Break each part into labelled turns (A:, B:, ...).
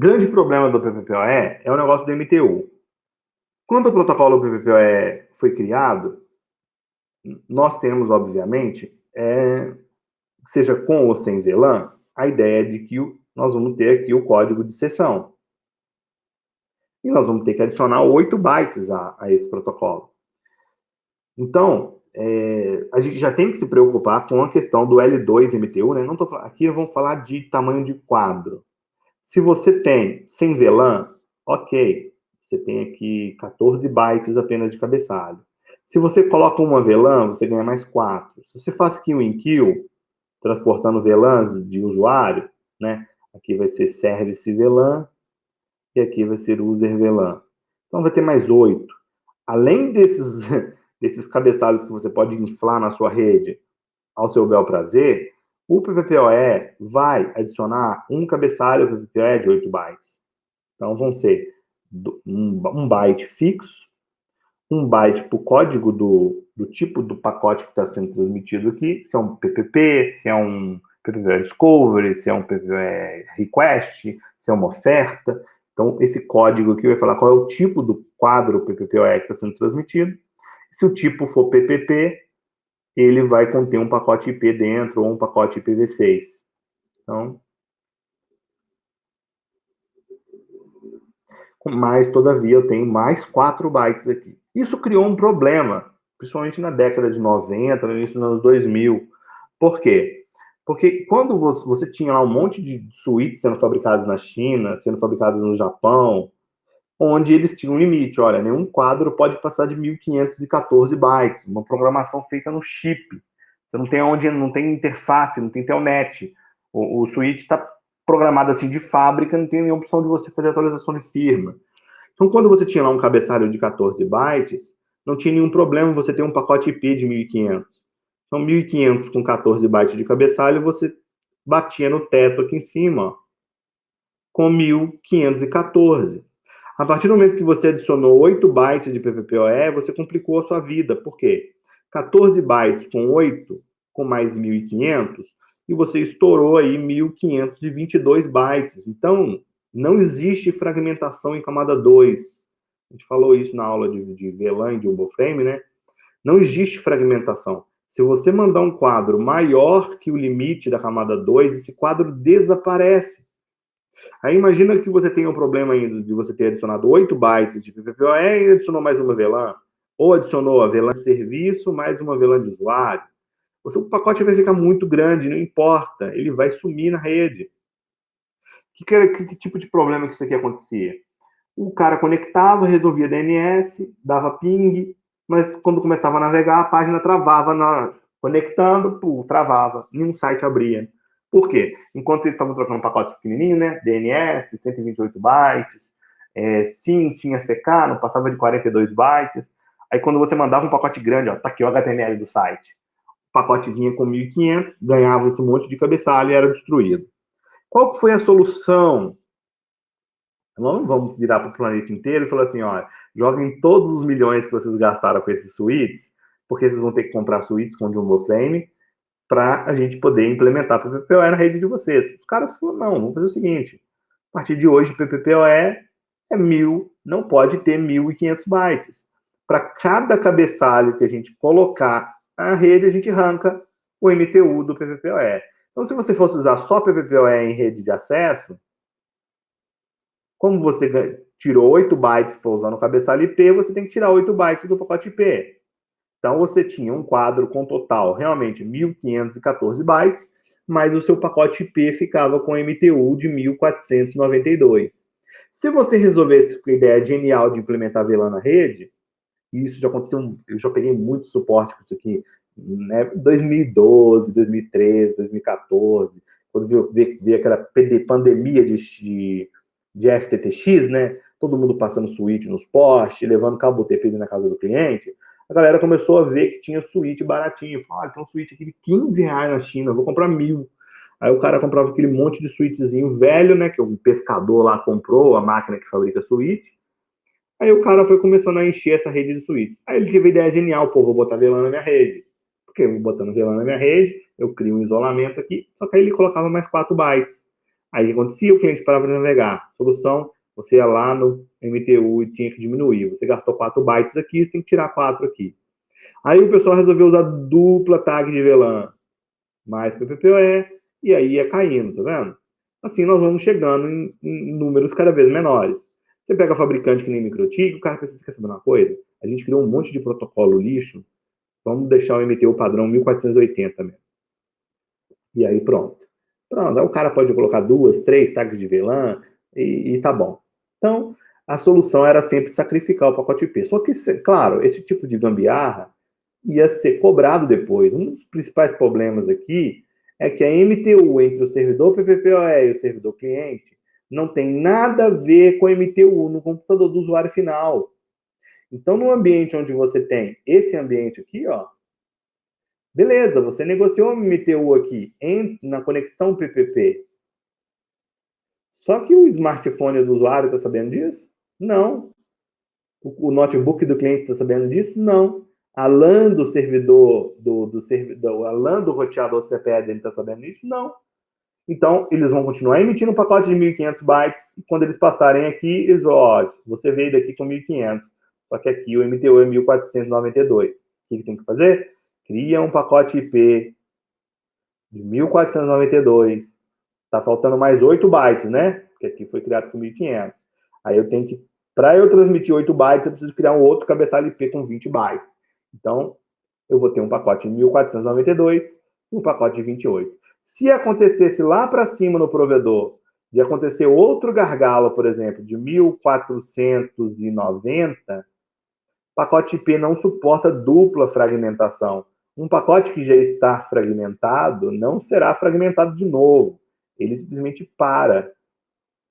A: grande problema do PPPoE é o negócio do MTU. Quando o protocolo PPPoE foi criado, nós temos, obviamente, seja com ou sem VLAN, a ideia de que nós vamos ter aqui o código de sessão. E nós vamos ter que adicionar 8 bytes a esse protocolo. Então, a gente já tem que se preocupar com a questão do L2 MTU, né? Aqui vamos falar de tamanho de quadro. Se você tem sem VLAN, ok, você tem aqui 14 bytes apenas de cabeçalho. Se você coloca uma VLAN, você ganha mais 4. Se você faz kill in kill, transportando VLANs de usuário, né? Aqui vai ser service VLAN e aqui vai ser user VLAN. Então vai ter mais 8. Além desses cabeçalhos que você pode inflar na sua rede ao seu bel prazer, o PPPoE vai adicionar um cabeçalho PPPoE de 8 bytes. Então vão ser um byte fixo, um byte para o código do tipo do pacote que está sendo transmitido aqui, se é um PPP, se é um PPPoE Discovery, se é um PPPoE Request, se é uma oferta. Então, esse código aqui vai falar qual é o tipo do quadro PPPoE que está sendo transmitido. Se o tipo for PPP, ele vai conter um pacote IP dentro ou um pacote IPv6. Então, mas, todavia, eu tenho mais 4 bytes aqui. Isso criou um problema, principalmente na década de 90, no início dos anos 2000. Por quê? Porque quando você tinha lá um monte de suítes sendo fabricados na China, sendo fabricados no Japão, onde eles tinham um limite. Olha, nenhum quadro pode passar de 1514 bytes, uma programação feita no chip. Você não tem não tem interface, não tem telnet. O switch está programado assim de fábrica, não tem nenhuma opção de você fazer atualização de firma. Então, quando você tinha lá um cabeçalho de 14 bytes, não tinha nenhum problema você ter um pacote IP de 1500. Então, 1500 com 14 bytes de cabeçalho, você batia no teto aqui em cima, ó, com 1514. A partir do momento que você adicionou 8 bytes de PPPoE, você complicou a sua vida. Por quê? 14 bytes com 8, com mais 1500, e você estourou aí 1522 bytes. Então, não existe fragmentação em camada 2. A gente falou isso na aula de VLAN e de Uboframe, né? Não existe fragmentação. Se você mandar um quadro maior que o limite da camada 2, esse quadro desaparece. Aí imagina que você tem um problema ainda de você ter adicionado 8 bytes de PPPoE e adicionou mais uma VLAN. Ou adicionou a VLAN de serviço mais uma VLAN de usuário. O pacote vai ficar muito grande, não importa. Ele vai sumir na rede. Que tipo de problema que isso aqui acontecia? O cara conectava, resolvia DNS, dava ping, mas quando começava a navegar, a página travava conectando, travava, nenhum site abria. Por quê? Enquanto eles estavam trocando um pacote pequenininho, né? DNS, 128 bytes, SYN, SYN-ACK, não passava de 42 bytes. Aí quando você mandava um pacote grande, ó, tá aqui o HTML do site. O pacote vinha com 1500, ganhava esse monte de cabeçalho e era destruído. Qual foi a solução? Nós não vamos virar para o planeta inteiro e falar assim, olha, joguem todos os milhões que vocês gastaram com esses suítes, porque vocês vão ter que comprar suítes com Jumbo Flame para a gente poder implementar PPPoE na rede de vocês. Os caras falaram, não, vamos fazer o seguinte, a partir de hoje, PPPoE é 1000, não pode ter 1500 bytes. Para cada cabeçalho que a gente colocar na rede, a gente arranca o MTU do PPPoE. Então, se você fosse usar só PPPoE em rede de acesso, como você tirou 8 bytes para usar no cabeçalho IP, você tem que tirar 8 bytes do pacote IP. Então, você tinha um quadro com total, realmente, 1514 bytes, mas o seu pacote IP ficava com MTU de 1492. Se você resolvesse com a ideia genial de implementar VLAN na rede, e isso já aconteceu, eu já peguei muito suporte com isso aqui, né, 2012, 2013, 2014, quando veio aquela pandemia de FTTX, né? Todo mundo passando switch nos postes, levando cabo TP na casa do cliente. A galera começou a ver que tinha switch baratinho. Falou, tem um switch aqui de 15 reais na China, eu vou comprar 1000. Aí o cara comprava aquele monte de switchzinho velho, né? Que o pescador lá comprou, a máquina que fabrica switch. Aí o cara foi começando a encher essa rede de switches. Aí ele teve a ideia genial, pô, vou botar VLAN na minha rede. Porque eu vou botando VLAN na minha rede, eu crio um isolamento aqui, só que aí ele colocava mais 4 bytes. Aí o que acontecia? O cliente parava de navegar. Solução, você ia lá no MTU e tinha que diminuir. Você gastou 4 bytes aqui, você tem que tirar 4 aqui. Aí o pessoal resolveu usar dupla tag de VLAN, mais PPPoE, e aí ia caindo, tá vendo? Assim nós vamos chegando em números cada vez menores. Você pega fabricante que nem MikroTik, o cara precisa saber uma coisa? A gente criou um monte de protocolo lixo, vamos deixar o MTU padrão 1480 mesmo. E aí pronto. Pronto, aí o cara pode colocar 2, 3 tags de VLAN e tá bom. Então, a solução era sempre sacrificar o pacote IP. Só que, claro, esse tipo de gambiarra ia ser cobrado depois. Um dos principais problemas aqui é que a MTU entre o servidor PPPoE e o servidor cliente não tem nada a ver com a MTU no computador do usuário final. Então, no ambiente onde você tem esse ambiente aqui, ó, beleza, você negociou o MTU aqui na conexão PPP. Só que o smartphone do usuário está sabendo disso? Não. O notebook do cliente está sabendo disso? Não. A LAN do servidor, a LAN do roteador CPE dele está sabendo disso? Não. Então, eles vão continuar emitindo um pacote de 1.500 bytes, e quando eles passarem aqui, eles vão, ó, você veio daqui com 1.500, só que aqui o MTU é 1.492. O que tem que fazer? Cria um pacote IP de 1.492. Está faltando mais 8 bytes, né? Porque aqui foi criado com 1.500. Aí eu tenho que, para eu transmitir 8 bytes, eu preciso criar um outro cabeçalho IP com 20 bytes. Então, eu vou ter um pacote de 1.492 e um pacote de 28. Se acontecesse lá para cima no provedor, de acontecer outro gargalo, por exemplo, de 1.490, pacote IP não suporta dupla fragmentação. Um pacote que já está fragmentado não será fragmentado de novo. Ele simplesmente para.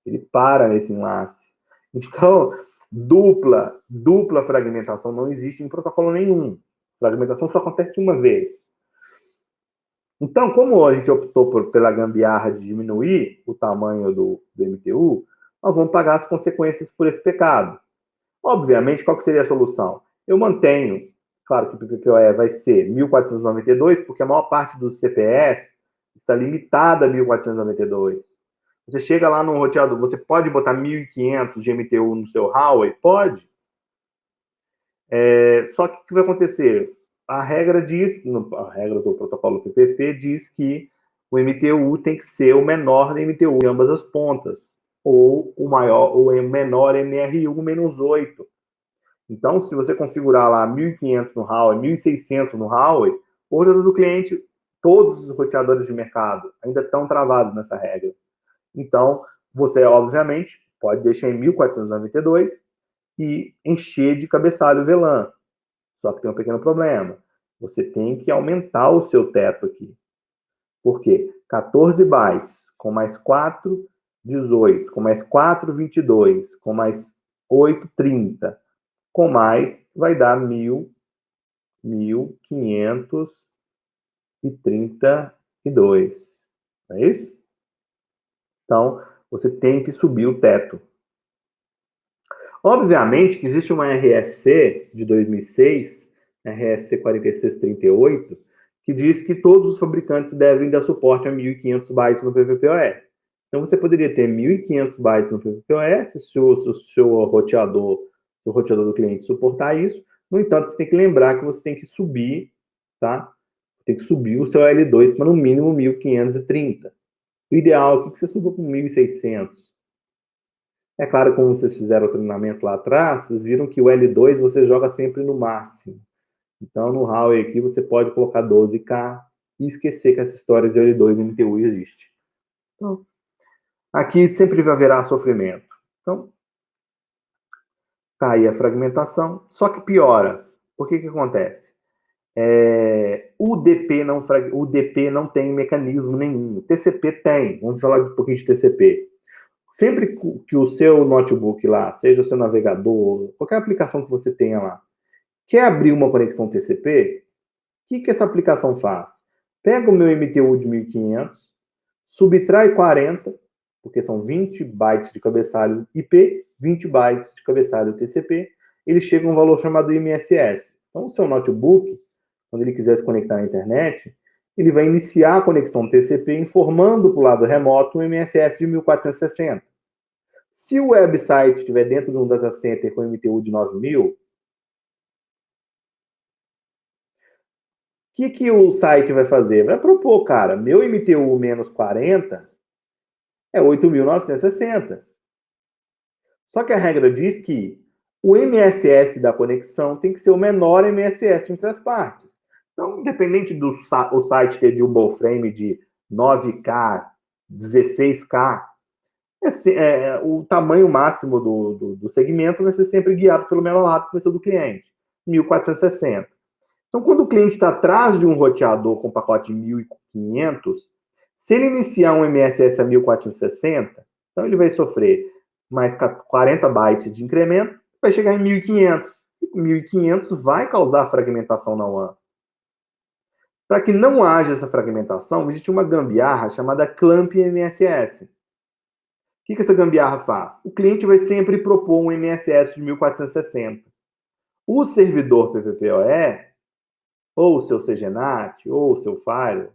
A: Ele para nesse enlace. Então, dupla fragmentação não existe em protocolo nenhum. Fragmentação só acontece uma vez. Então, como a gente optou pela gambiarra de diminuir o tamanho do MTU, nós vamos pagar as consequências por esse pecado. Obviamente, qual que seria a solução? Eu mantenho, claro que o PPPoE vai ser 1492, porque a maior parte dos CPS está limitada a 1492. Você chega lá no roteador, você pode botar 1.500 de MTU no seu Huawei? Pode. Só que o que vai acontecer? A regra do protocolo PPP diz que o MTU tem que ser o menor da MTU em ambas as pontas, ou o menor MRU menos 8. Então, se você configurar lá 1.500 no Huawei, 1.600 no Huawei, o roteador do cliente, todos os roteadores de mercado ainda estão travados nessa regra. Então, você, obviamente, pode deixar em 1.492 e encher de cabeçalho VLAN. Só que tem um pequeno problema. Você tem que aumentar o seu teto aqui. Por quê? 14 bytes com mais 4, 18. Com mais 4, 22. Com mais 8, 30. Com mais, vai dar 1.532. Não é isso? Então, você tem que subir o teto. Obviamente que existe uma RFC de 2006, RFC 4638, que diz que todos os fabricantes devem dar suporte a 1.500 bytes no PPPoE. Então, você poderia ter 1.500 bytes no PPPoE, se o seu roteador do cliente suportar isso. No entanto, você tem que lembrar que você tem que subir, tá? Tem que subir o seu L2 para no mínimo 1.530. O ideal é que você suba para 1.600. É claro, como vocês fizeram o treinamento lá atrás, vocês viram que o L2 você joga sempre no máximo. Então, no Huawei aqui, você pode colocar 12K e esquecer que essa história de L2 e MTU existe. Então, aqui sempre haverá sofrimento. Então, tá aí a fragmentação. Só que piora. Por que que acontece? O DP não tem mecanismo nenhum. O TCP tem. Vamos falar um pouquinho de TCP. Sempre que o seu notebook lá, seja o seu navegador, qualquer aplicação que você tenha lá, quer abrir uma conexão TCP, o que essa aplicação faz? Pega o meu MTU de 1.500, subtrai 40, porque são 20 bytes de cabeçalho IP, 20 bytes de cabeçalho TCP, ele chega a um valor chamado MSS. Então, o seu notebook, quando ele quiser se conectar à internet, ele vai iniciar a conexão TCP informando para o lado remoto um MSS de 1460. Se o website estiver dentro de um data center com MTU de 9000, o que o site vai fazer? Vai propor, cara, meu MTU menos 40 é 8.960. Só que a regra diz que o MSS da conexão tem que ser o menor MSS entre as partes. Então, independente do site ter de um ballframe de 9K, 16K, o tamanho máximo do segmento vai ser sempre guiado pelo menor lado, que vai ser o do cliente, 1460. Então, quando o cliente está atrás de um roteador com pacote de 1500, se ele iniciar um MSS a 1460, então ele vai sofrer mais 40 bytes de incremento, vai chegar em 1500. E 1500 vai causar fragmentação na WAN. Para que não haja essa fragmentação, existe uma gambiarra chamada Clamp MSS. O que essa gambiarra faz? O cliente vai sempre propor um MSS de 1460. O servidor PPPoE, ou o seu CGNAT, ou o seu Firewall,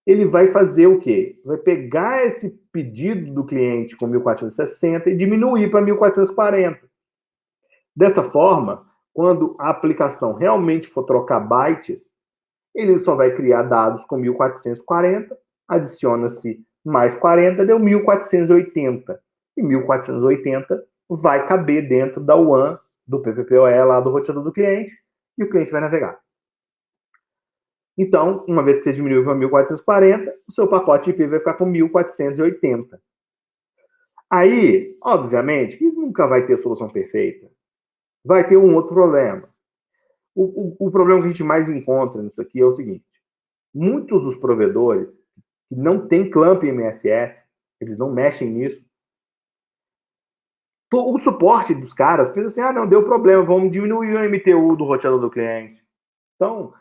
A: ele vai fazer o quê? Vai pegar esse pedido do cliente com 1460 e diminuir para 1440. Dessa forma, quando a aplicação realmente for trocar bytes, ele só vai criar dados com 1440, adiciona-se mais 40, deu 1480. E 1480 vai caber dentro da WAN do PPPoE lá do roteador do cliente e o cliente vai navegar. Então, uma vez que você diminuiu para 1440, o seu pacote IP vai ficar com 1480. Aí, obviamente, que nunca vai ter solução perfeita. Vai ter um outro problema. O problema que a gente mais encontra nisso aqui é o seguinte. Muitos dos provedores que não têm clamp MSS, eles não mexem nisso. O suporte dos caras pensa assim, não, deu problema, vamos diminuir o MTU do roteador do cliente. Então,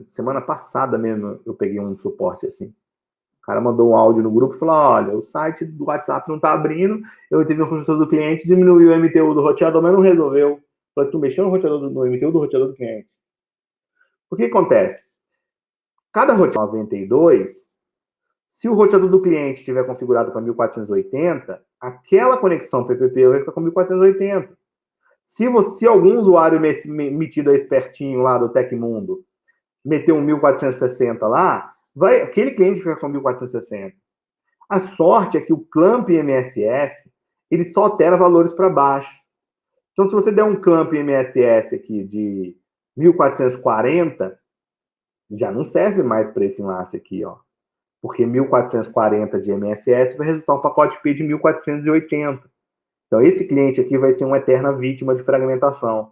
A: semana passada mesmo eu peguei um suporte assim. O cara mandou um áudio no grupo e falou, olha, o site do WhatsApp não tá abrindo, eu tive um roteador do cliente, diminuiu o MTU do roteador, mas não resolveu. Falei, tu mexeu no MTU do roteador do cliente. O que acontece? Cada roteador 92, se o roteador do cliente estiver configurado para 1480, aquela conexão PPP vai ficar com 1480. Se algum usuário metido a espertinho lá do Tecmundo meter um 1460 lá, aquele cliente fica com 1460. A sorte é que o clamp MSS, ele só altera valores para baixo. Então, se você der um clamp MSS aqui de 1440, já não serve mais para esse enlace aqui, ó. Porque 1440 de MSS vai resultar um pacote IP de 1480. Então, esse cliente aqui vai ser uma eterna vítima de fragmentação.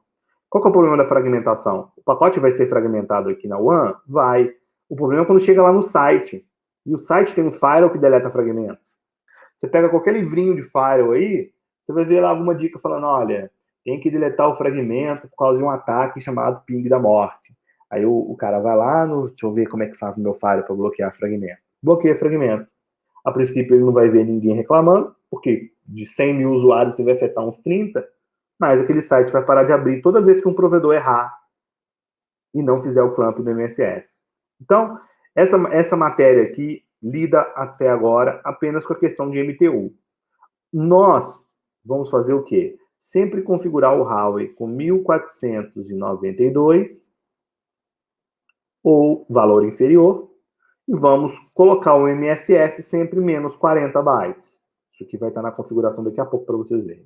A: Qual que é o problema da fragmentação? O pacote vai ser fragmentado aqui na WAN? Vai. O problema é quando chega lá no site. E o site tem um firewall que deleta fragmentos. Você pega qualquer livrinho de firewall aí, você vai ver lá alguma dica falando, olha, tem que deletar o fragmento por causa de um ataque chamado ping da morte. Aí o cara vai lá, deixa eu ver como é que faz no meu firewall para bloquear fragmento. Bloqueia fragmento. A princípio ele não vai ver ninguém reclamando, porque de 100 mil usuários você vai afetar uns 30, mas aquele site vai parar de abrir toda vez que um provedor errar e não fizer o clamp do MSS. Então, essa matéria aqui lida até agora apenas com a questão de MTU. Nós vamos fazer o quê? Sempre configurar o Huawei com 1492 ou valor inferior e vamos colocar o MSS sempre menos 40 bytes. Isso aqui vai estar na configuração daqui a pouco para vocês verem.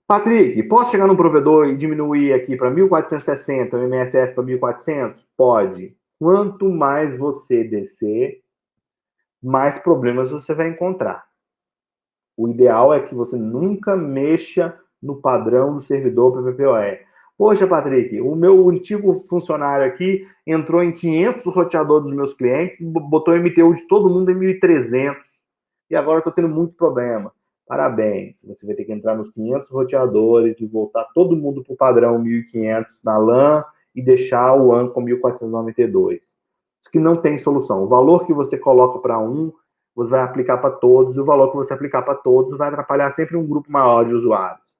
A: Patrick, posso chegar no provedor e diminuir aqui para 1460, o MSS para 1400? Pode. Quanto mais você descer, mais problemas você vai encontrar. O ideal é que você nunca mexa no padrão do servidor PPPoE. Poxa, Patrick, o meu antigo funcionário aqui entrou em 500 roteadores dos meus clientes, botou MTU de todo mundo em 1.300. E agora eu estou tendo muito problema. Parabéns, você vai ter que entrar nos 500 roteadores e voltar todo mundo para o padrão 1500 na LAN e deixar o WAN com 1492. Isso que não tem solução. O valor que você coloca para um, você vai aplicar para todos, e o valor que você aplicar para todos vai atrapalhar sempre um grupo maior de usuários.